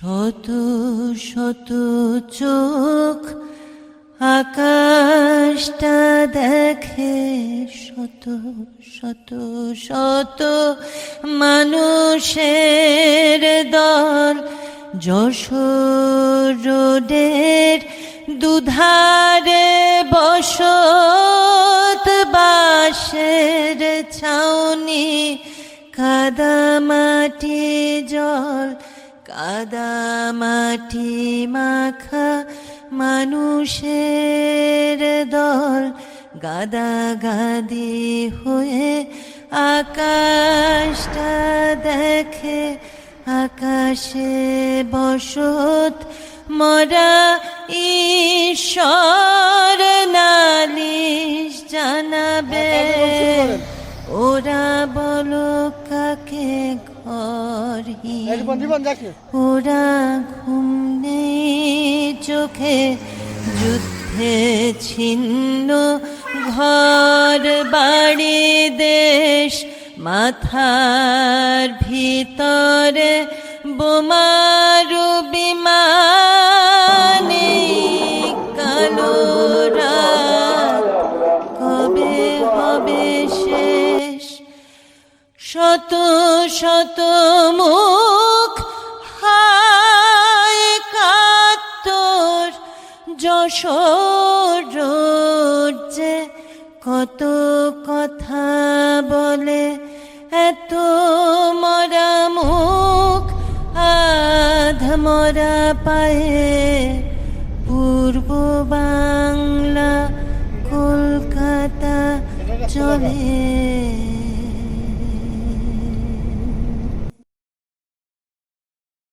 শত শত চোখ আকাশটা দেখে, শত শত শত মানুষের দল যশোর রোডের দুধারে বসত, বাঁশের ছাউনি, কাদামাটি জল, কাদামাটি মাখা মানুষের দল গাদাগাদি হয়ে আকাশটা দেখে। আকাশে বসত মরা ঈশ্বর নালিশ জানাবে, ওরা বলো কাকে ঘরহীন, ওরা ঘুম নেই চোখে, যুদ্ধে ছিন্ন ঘর বাড়ি দেশ, মাথার ভিতরে বোমারু বিমানে, কালো রাত কবে হবে শেষ। শত শত মুখ হায় কাতর, যশোর রোড যে কত কথা বলে, এত মরা মুখ আধ মরা পায়ে, পূর্ব বাংলা কলকাতা চলে।